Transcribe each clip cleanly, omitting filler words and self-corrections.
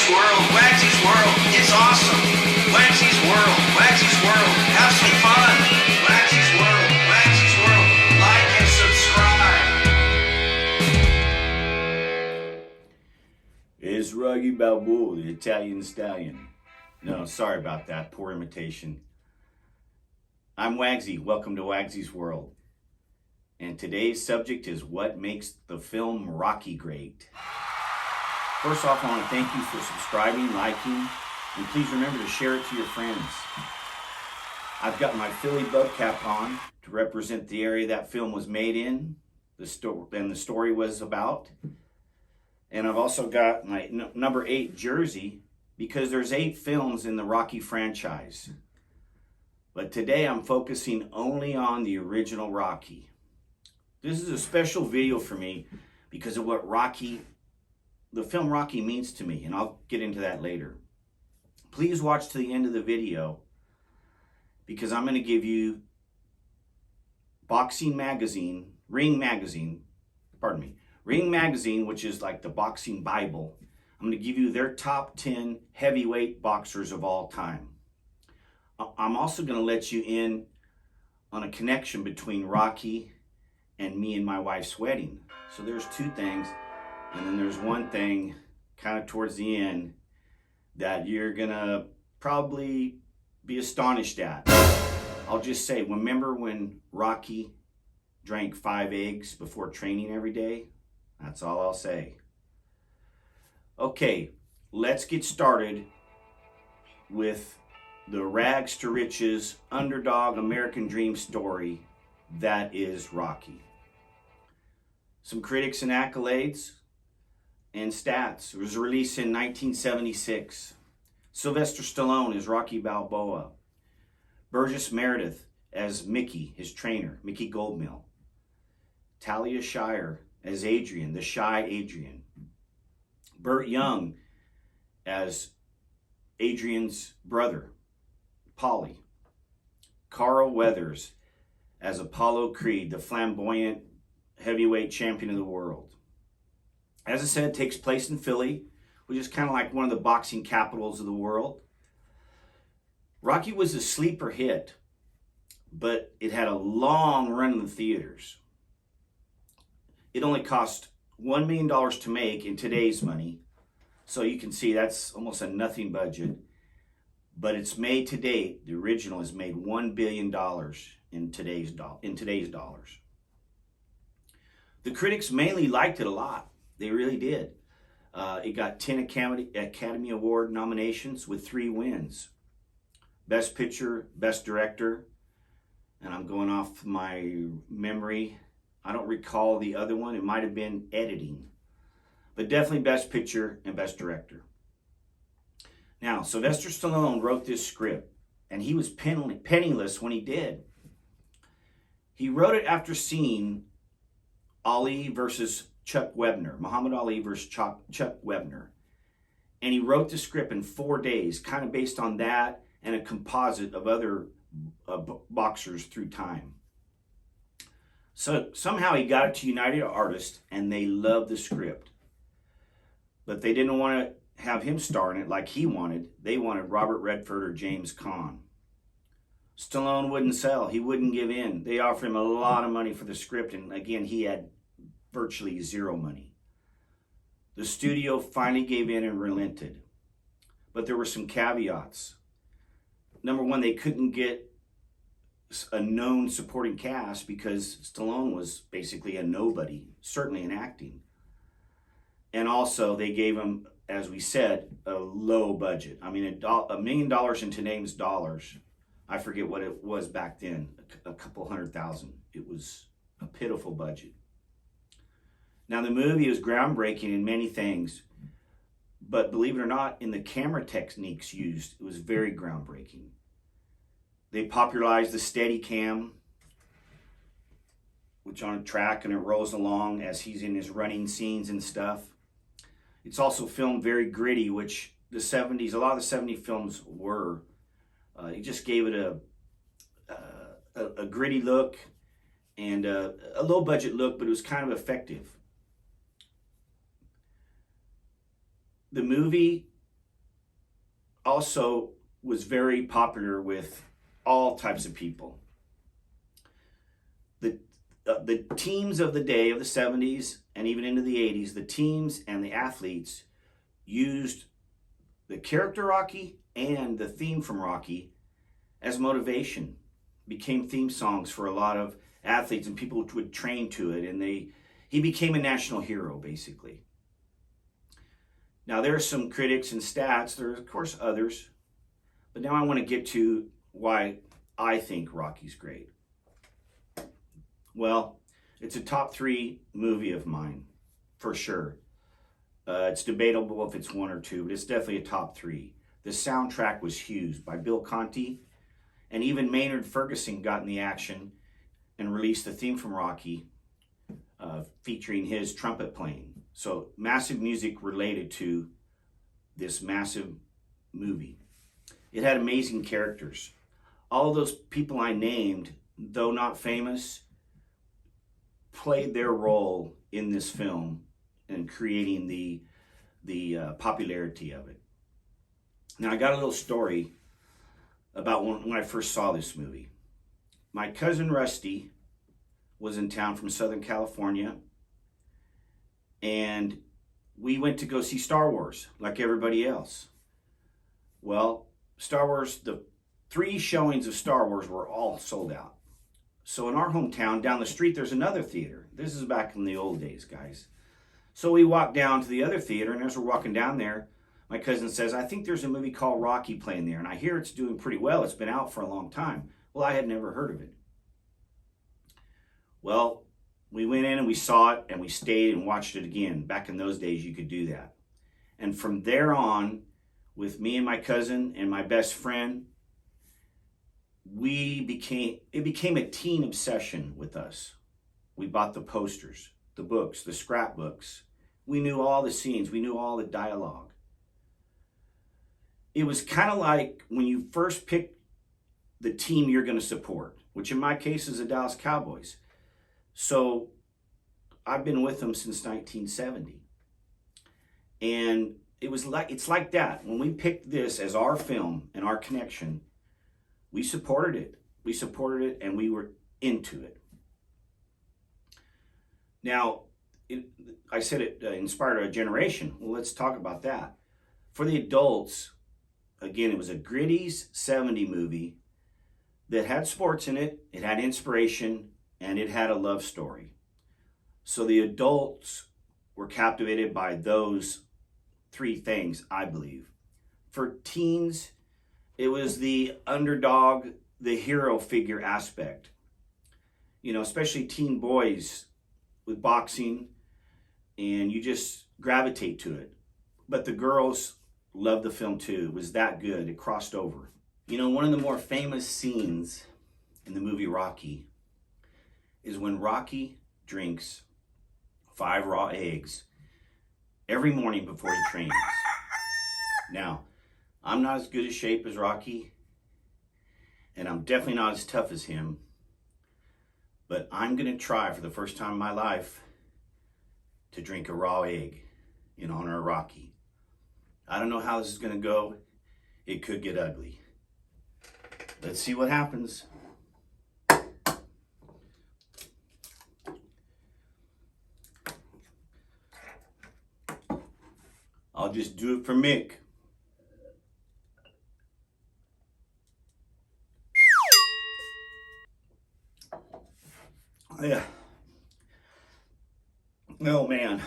WAGSY'S World, WAGSY'S World, it's awesome. WAGSY'S World, WAGSY'S World, have some fun. WAGSY'S World, WAGSY'S World, like and subscribe. It's Rocky Balboa, the Italian stallion. No, sorry about that, poor imitation. I'm Wagsy, welcome to WAGSY'S World. And today's subject is what makes the film Rocky great. First off, I want to thank you for subscribing, liking, and please remember to share it to your friends. I've got my Philly bub cap on to represent the area that film was made in, the story was about. And I've also got my number 8 jersey because there's 8 films in the Rocky franchise. But today I'm focusing only on the original Rocky. This is a special video for me because of what the film Rocky means to me, and I'll get into that later. Please watch to the end of the video because I'm going to give you Ring Magazine, which is like the boxing Bible. I'm going to give you their top 10 heavyweight boxers of all time. I'm also going to let you in on a connection between Rocky and me and my wife's wedding. So there's 2 things. And then there's one thing kind of towards the end that you're gonna probably be astonished at. I'll just say, remember when Rocky drank 5 eggs before training every day? That's all I'll say. Okay, let's get started with the rags to riches underdog American dream story that is Rocky. Some critics and accolades and stats. It was released in 1976. Sylvester Stallone as Rocky Balboa. Burgess Meredith as Mickey, his trainer, Mickey Goldmill. Talia Shire as Adrian, the shy Adrian. Burt Young as Adrian's brother, Paulie. Carl Weathers as Apollo Creed, the flamboyant heavyweight champion of the world. As I said, it takes place in Philly, which is kind of like one of the boxing capitals of the world. Rocky was a sleeper hit, but it had a long run in the theaters. It only cost $1 million to make in today's money, so you can see that's almost a nothing budget. But it's made to date, the original is made $1 billion in today's dollars. The critics mainly liked it a lot. They really did. It got 10 Academy Award nominations with 3 wins. Best Picture, Best Director, and I'm going off my memory. I don't recall the other one. It might have been editing. But definitely Best Picture and Best Director. Now, Sylvester Stallone wrote this script, and he was penniless when he did. He wrote it after seeing Ali versus Chuck Webner, Muhammad Ali versus Chuck Webner. And he wrote the script in 4 days, kind of based on that and a composite of other boxers through time. So somehow he got it to United Artists and they loved the script. But they didn't want to have him star in it like he wanted. They wanted Robert Redford or James Caan. Stallone wouldn't sell. He wouldn't give in. They offered him a lot of money for the script, and again, he had virtually 0 money. The studio finally gave in and relented. But there were some caveats. Number 1, they couldn't get a known supporting cast because Stallone was basically a nobody, certainly in acting. And also, they gave him, as we said, a low budget. I mean, $1 million in today's dollars. I forget what it was back then, a couple $100,000. It was a pitiful budget. Now, the movie was groundbreaking in many things, but believe it or not, in the camera techniques used, it was very groundbreaking. They popularized the Steadicam, which on a track and it rolls along as he's in his running scenes and stuff. It's also filmed very gritty, which a lot of the 70s films were. It just gave it a gritty look and a low budget look, but it was kind of effective. The movie also was very popular with all types of people. The teams of the day of the 70s and even into the 80s, the teams and the athletes used the character Rocky and the theme from Rocky as motivation. Became theme songs for a lot of athletes, and people would train to it, and he became a national hero, basically. Now, there are some critics and stats. There are, of course, others. But now I want to get to why I think Rocky's great. Well, it's a top 3 movie of mine, for sure. It's debatable if it's 1 or 2, but it's definitely a top 3. The soundtrack was huge by Bill Conti, and even Maynard Ferguson got in the action and released the theme from Rocky, featuring his trumpet playing. So massive music related to this massive movie. It had amazing characters. All those people I named, though not famous, played their role in this film and creating the popularity of it. Now, I got a little story about when I first saw this movie. My cousin Rusty was in town from Southern California, and we went to go see Star Wars like everybody else. Well, Star Wars, the 3 showings of Star Wars were all sold out. So in our hometown, down the street, there's another theater. This is back in the old days, guys. So we walked down to the other theater, and as we're walking down there, my cousin says, I think there's a movie called Rocky playing there, and I hear it's doing pretty well. It's been out for a long time. Well, I had never heard of it. Well, we went in and we saw it, and we stayed and watched it again. Back in those days, you could do that. And from there on, with me and my cousin and my best friend, it became a teen obsession with us. We bought the posters, the books, the scrapbooks. We knew all the scenes. We knew all the dialogue. It was kind of like when you first pick the team you're going to support, which in my case is the Dallas Cowboys. So I've been with them since 1970. And it's like that. When we picked this as our film and our connection, we supported it. We supported it, and we were into it. Now, I said it inspired a generation. Well, let's talk about that. For the adults, again, it was a gritty 70 movie that had sports in it, it had inspiration, and it had a love story. So the adults were captivated by those 3 things, I believe. For teens, it was the underdog, the hero figure aspect. You know, especially teen boys with boxing, and you just gravitate to it. But the girls loved the film too. It was that good. It crossed over. You know, one of the more famous scenes in the movie Rocky is when Rocky drinks 5 raw eggs every morning before he trains. Now, I'm not as good a shape as Rocky, and I'm definitely not as tough as him, but I'm going to try for the first time in my life to drink a raw egg in honor of Rocky. I don't know how this is going to go. It could get ugly. Let's see what happens. I'll just do it for Mick. Yeah. Oh man.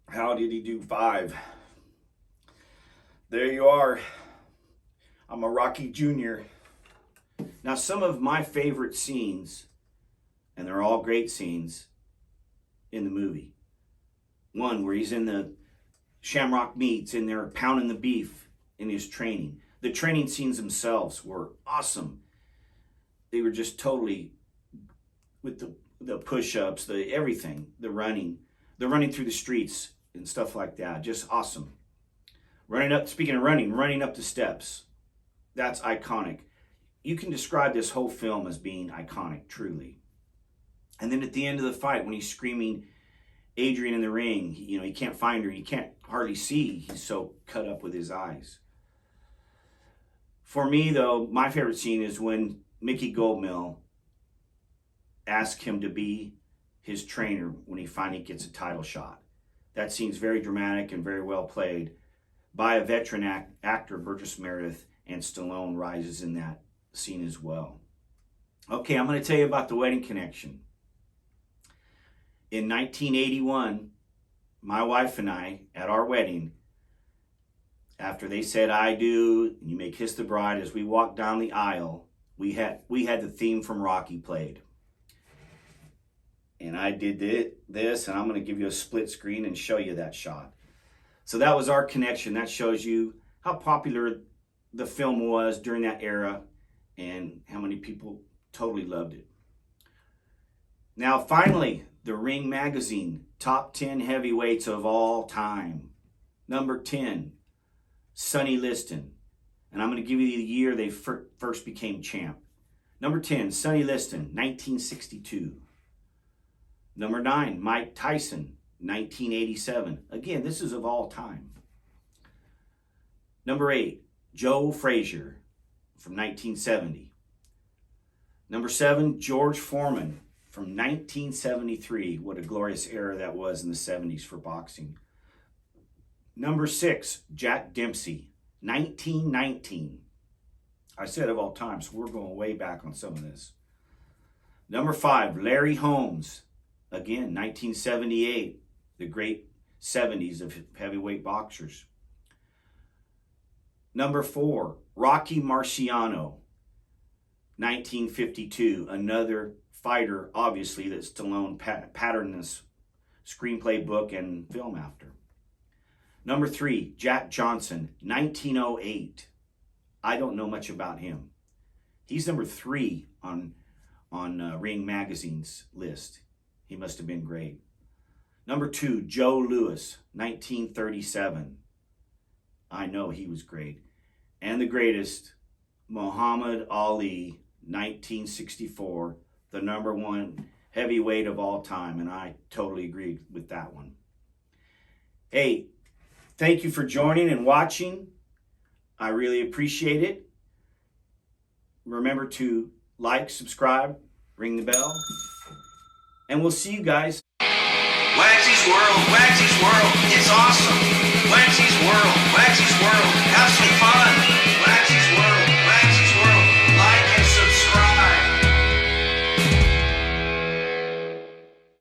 How did he do 5? There you are. I'm a Rocky Jr. Now, some of my favorite scenes, and they're all great scenes in the movie. One where he's in the Shamrock Meats and they're pounding the beef in his training. The training scenes themselves were awesome. They were just totally, with the push-ups, the everything, the running through the streets and stuff like that. Just awesome. Speaking of running up the steps. That's iconic. You can describe this whole film as being iconic, truly. And then at the end of the fight, when he's screaming Adrian in the ring. He can't find her. He can't hardly see. He's so cut up with his eyes. For me, though, my favorite scene is when Mickey Goldmill asks him to be his trainer when he finally gets a title shot. That scene's very dramatic and very well played by a veteran actor, Burgess Meredith, and Stallone rises in that scene as well. Okay, I'm going to tell you about the wedding connection. In 1981, my wife and I, at our wedding, after they said "I do," and "You may kiss the bride," as we walked down the aisle, we had the theme from Rocky played. And I did this, and I'm going to give you a split screen and show you that shot. So that was our connection. That shows you how popular the film was during that era and how many people totally loved it. Now, finally, the Ring Magazine, top 10 heavyweights of all time. Number 10, Sonny Liston. And I'm going to give you the year they first became champ. Number 10, Sonny Liston, 1962. Number 9, Mike Tyson, 1987. Again, this is of all time. Number 8, Joe Frazier from 1970. Number 7, George Foreman from 1973. What a glorious era that was in the 70s for boxing. Number 6, Jack Dempsey, 1919. I said of all time, so we're going way back on some of this. Number 5, Larry Holmes, again, 1978, the great 70s of heavyweight boxers. Number 4, Rocky Marciano, 1952, another fighter, obviously, that Stallone patterned this screenplay, book, and film after. Number 3, Jack Johnson, 1908. I don't know much about him. He's number 3 on Ring Magazine's list. He must have been great. Number 2, Joe Louis, 1937. I know he was great. And the greatest, Muhammad Ali, 1964, the number 1 heavyweight of all time. And I totally agree with that one. Hey, thank you for joining and watching. I really appreciate it. Remember to like, subscribe, ring the bell, and we'll see you guys. WAGSY'S World, WAGSY'S World, it's awesome. WAGSY'S World, WAGSY'S World, have some fun.